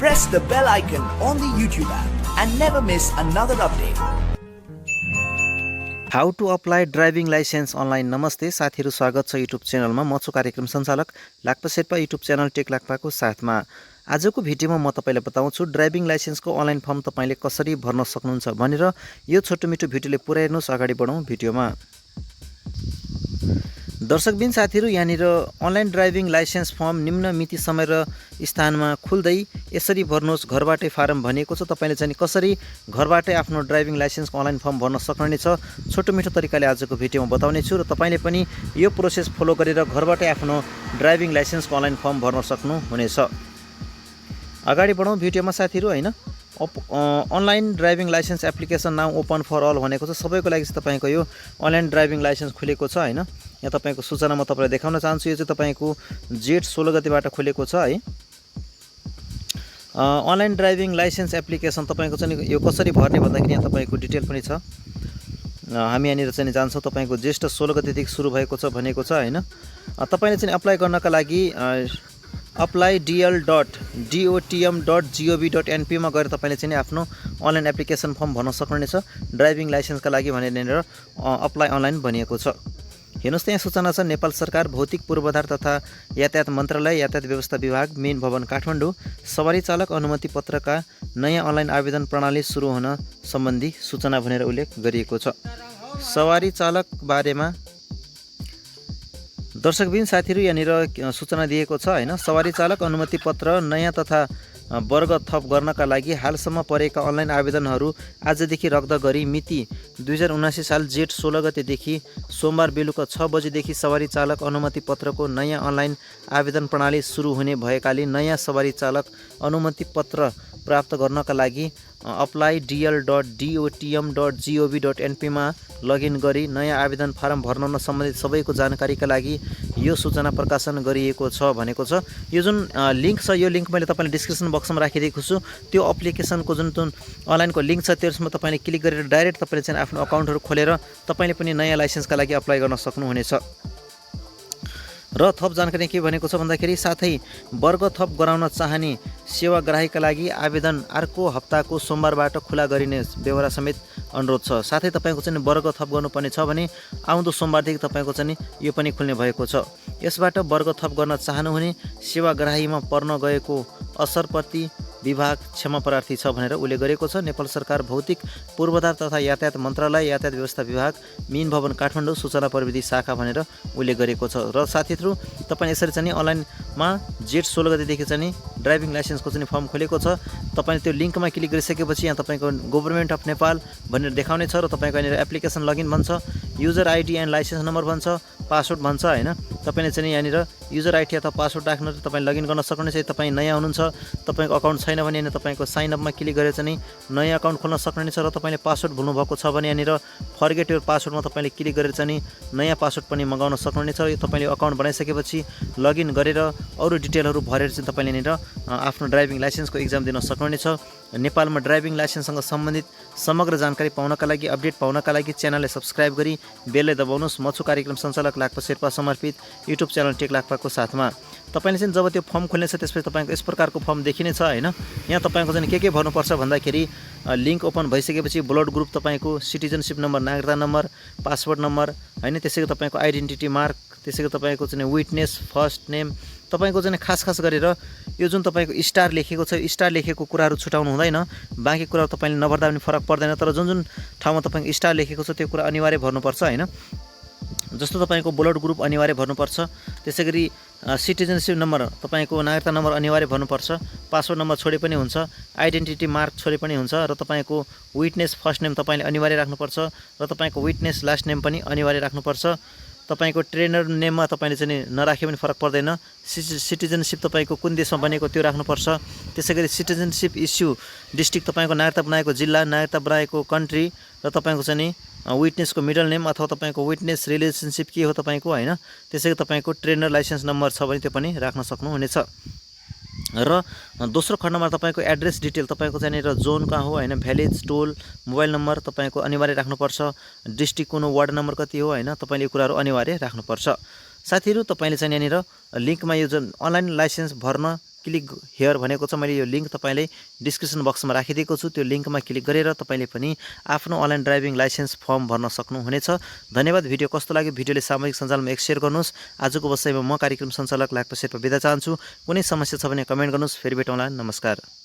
press the bell icon on the YouTube app and never miss another update. How to apply driving license online. नमस्ते साथीहरू, स्वागत छ YouTube च्यानलमा। म छु कार्यक्रम सञ्चालक Lakpa Sherpa, YouTube channel tech लाक्पाको साथमा। आजको भिडियोमा म तपाईलाई बताउँछु ड्राइभिङ लाइसेन्सको अनलाइन फर्म तपाईले कसरी भर्न सक्नुहुन्छ भनेर। यो छोटो मिठो भिडियोले पुरा हेर्नुहोस्। अगाडि बढौँ भिडियोमा। दर्शकबिन साथीहरू, यहाँनिर अनलाइन ड्राइभिङ लाइसेन्स फर्म निम्न मिति समय र स्थानमा खुल्दै यसरी भर्नुहोस्। घरबाटै फारम भनिएको छ। तपाईले चाहिँ कसरी घरबाटै आफ्नो ड्राइभिङ लाइसेन्सको अनलाइन फर्म भर्न सक्नुहुनेछ छोटो मिठो तरिकाले आजको भिडियोमा बताउने छु र तपाईले पनि यो प्रोसेस फलो गरेर घरबाटै आफ्नो ड्राइभिङ लाइसेन्सको अनलाइन फर्म भर्न सक्नुहुनेछ। अगाडि बढौँ भिडियोमा साथीहरू। हैन, online driving license application now open for all भनेको छ। सबैको लागि चाहिँ तपाईको यो अनलाइन ड्राइभिङ लाइसेन्स खुलेको छ। हैन, यहाँ तपाईको सूचना म तपाईलाई देखाउन चाहन्छु। यो चाहिँ तपाईको जेठ 16 गतेबाट खुलेको छ है। अनलाइन ड्राइभिङ लाइसेन्स एप्लिकेसन तपाईको चाहिँ यो कसरी भर्ने भन्दाखेरि यहाँ तपाईको डिटेल पनि छ। हामी यहाँनिर चाहिँ जान्छौँ। तपाईको जेष्ठ 16 गतेदेखि सुरु भएको छ भनेको छ। हैन, तपाईले चाहिँ अप्लाई गर्नका लागि ApplyDL.Dotm.Gov.Np मा गएर तपाईले चाहिँ आफ्नो अनलाइन एप्लिकेसन फर्म भर्न सक्नुहुनेछ ड्राइभिङ लाइसेन्सका लागि भनेर अप्लाई अनलाइन भनिएको छ। हेर्नुहोस्, त्यहाँ सूचना छ। नेपाल सरकार भौतिक पूर्वाधार तथा यातायात मन्त्रालय, यातायात व्यवस्था विभाग, मेन भवन काठमाडौँ, सवारी चालक अनुमति पत्रका नयाँ अनलाइन आवेदन प्रणाली सुरु हुन सम्बन्धी सूचना भनेर उल्लेख गरिएको छ। सवारी चालक बारेमा दर्शकबिन साथीहरू यहाँनिर सूचना दिएको छ। हैन, सवारी चालक अनुमति पत्र नयाँ तथा वर्ग थप गर्नका लागि हालसम्म परेका अनलाइन आवेदनहरू आजदेखि रद्द गरी मिति 2079 साल जेठ 16 गतेदेखि सोमबार बेलुका 6 बजेदेखि सवारी चालक अनुमति पत्रको नयाँ अनलाइन आवेदन प्रणाली सुरु हुने भएकाले नयाँ सवारी चालक अनुमति पत्र प्राप्त गर्नका लागि ApplyDL.Dotm.Gov.Np मा लगइन गरी नयाँ आवेदन फारम भर्न सम्बन्धित सबैको जानकारीका लागि यो सूचना प्रकाशन गरिएको छ भनेको छ। यो जुन लिङ्क छ, यो लिङ्क मैले तपाईँलाई डिस्क्रिप्सन बक्समा राखिदिएको छु। त्यो एप्लिकेसनको जुन अनलाइनको लिङ्क छ त्यसमा तपाईँले क्लिक गरेर डाइरेक्ट तपाईँले चाहिँ आफ्नो अकाउन्टहरू खोलेर तपाईँले पनि नयाँ लाइसेन्सका लागि अप्लाई गर्न सक्नुहुनेछ। र थप जानकारी के भनेको छ भन्दाखेरि साथै वर्ग थप गराउन चाहने सेवाग्राहीका लागि आवेदन अर्को हप्ताको सोमबारबाट खुला गरिने बेहोरा समेत अनुरोध छ। साथै तपाईको चाहिँ वर्ग थप गर्नुपर्ने छ भने आउँदो सोमबारदेखि तपाईको चाहिँ यो पनि खुल्ने भएको छ। यसबाट वर्ग थप गर्न चाहनुहुने सेवाग्राहीमा पर्न गएको असरप्रति विभाग क्षमा प्रार्थी छ भनेर उल्लेख गरेको छ। नेपाल सरकार भौतिक पूर्वाधार तथा यातायात मन्त्रालय, यातायात व्यवस्था विभाग, मेन भवन काठमाडौँ, सूचना प्रविधि शाखा भनेर उल्लेख गरेको छ। र साथीहरू, तपाईले यसरी चाहिँ अनलाइनमा जेठ 16 गतेदेखि चाहिँ ड्राइभिङ लाइसेन्सको चाहिँ फर्म खोलेको छ। तपाईले त्यो लिङ्कमा क्लिक गरिसकेपछि यहाँ तपाईको गभर्नमेन्ट अफ नेपाल भनेर देखाउने छ र तपाईको यहाँनिर एप्लिकेसन लगइन भन्छ, user ID and licence number भन्छ, पासवर्ड भन्छ। हैन, तपाईले चाहिँ यहाँनिर युजर आइडी अथवा पासवर्ड राख्न तपाईले लगइन गर्न सक्नुहुनेछ। तपाई नयाँ हुनुहुन्छ, तपाईको अकाउन्ट छैन भने यहाँनिर तपाईको साइन अपमा क्लिक गरेर चाहिँ नयाँ अकाउन्ट खोल्न सक्नुहुनेछ। र तपाईले पासवर्ड भुल्नु भएको छ भने यहाँनिर फर्गेट योर पासवर्डमा तपाईले क्लिक गरेर चाहिँ नयाँ पासवर्ड पनि मगाउन सक्नुहुनेछ। यो तपाईले अकाउन्ट बनाइसकेपछि लगइन गरेर अरू डिटेलहरू भरेर चाहिँ तपाईले यहाँनिर आफ्नो ड्राइभिङ लाइसेन्सको एक्जाम दिन सक्नुहुनेछ। नेपालमा ड्राइभिङ लाइसेन्ससँग सम्बन्धित समग्र जानकारी पाउनका लागि, अपडेट पाउनका लागि च्यानललाई सब्स्क्राइब गरी बेललाई दबाउनुहोस्। म छु कार्यक्रम सञ्चालक लाक्पा शेर्पा समर्पित युट्युब च्यानल टेक लाक्पाको साथमा। तपाईले चाहिँ जब त्यो फर्म खोल्नेछ त्यसपछि तपाईको यस प्रकारको फर्म देखिनेछ। हैन, यहाँ तपाईको चाहिँ के भर्नुपर्छ भन्दाखेरि लिङ्क ओपन भइसकेपछि ब्लड ग्रुप, तपाईको सिटिजनशिप नम्बर, नागरिकता नम्बर, पासपोर्ट नम्बर, हैन, त्यसैको तपाईको आइडेन्टिटी मार्क, त्यसैको तपाईको चाहिँ विटनेस, फर्स्ट नेम, तपाईको चाहिँ खास गरेर यो जुन तपाईको स्टार लेखेको छ, स्टार लेखेको कुराहरू छुटाउनु हुँदैन। बाँकी कुराहरू तपाईले नभर्दा पनि फरक पर्दैन। तर जुन ठाउँमा तपाईको स्टार लेखेको छ त्यो कुरा अनिवार्य भर्नुपर्छ। हैन, जस्तो तपाईको ब्लड ग्रुप अनिवार्य भर्नुपर्छ, त्यसैगरी सिटिजनशिप नम्बर, तपाईको नागरिकता नम्बर अनिवार्य भर्नुपर्छ, पासवर्ड नम्बर छोडे पनि हुन्छ, आइडेन्टिटी मार्क छोडे पनि हुन्छ, र तपाईको विटनेस फर्स्ट नेम तपाईले अनिवार्य राख्नुपर्छ, र तपाईको विटनेस लास्ट नेम पनि अनिवार्य राख्नुपर्छ। तपाईको ट्रेनर नेममा तपाईले चाहिँ नराखे पनि फरक पर्दैन। सिटिजनशिप तपाईको कुन देशमा बनेको त्यो राख्नुपर्छ। त्यसैगरी सिटिजनशिप इस्यु डिस्ट्रिक्ट, तपाईको नागरिकता बनाएको जिल्ला, नागरिकता बनाएको कन्ट्री, र तपाईको चाहिँ विटनेसको मिडल नेम अथवा तपाईको विटनेस रिलेसनशिप के हो तपाईको। हैन, त्यसैगरी तपाईको ट्रेनर लाइसेन्स नम्बर छ भने त्यो पनि राख्न सक्नुहुनेछ। र दोस्रो खण्डमा तपाईको एड्रेस डिटेल, तपाईको चाहिँ जोन कहाँ हो, हैन, भिलेज, टोल, मोबाइल नम्बर तपाईको अनिवार्य राख्नुपर्छ। डिस्ट्रिक्ट कुन हो, वार्ड नम्बर कति हो, हैन, तपाईले यो कुराहरू अनिवार्य राख्नुपर्छ। साथीहरू, तपाईले चाहिँ यहाँनिर लिङ्कमा यो जुन अनलाइन लाइसेन्स भर्न क्लिक हियर भनेको छ। मैले यो लिङ्क तपाईँलाई डिस्क्रिप्सन बक्समा राखिदिएको छु। त्यो लिङ्कमा क्लिक गरेर तपाईँले पनि आफ्नो अनलाइन ड्राइभिङ लाइसेन्स फर्म भर्न सक्नुहुनेछ। धन्यवाद। भिडियो कस्तो लाग्यो भिडियोले सामाजिक सञ्जालमा एक सेयर गर्नुहोस्। आजको बसाइमा म कार्यक्रम सञ्चालक लाक्पा शेर्पा बिदा चाहन्छु। कुनै समस्या छ भने कमेन्ट गर्नुहोस्। फेरि भेटौँला। नमस्कार।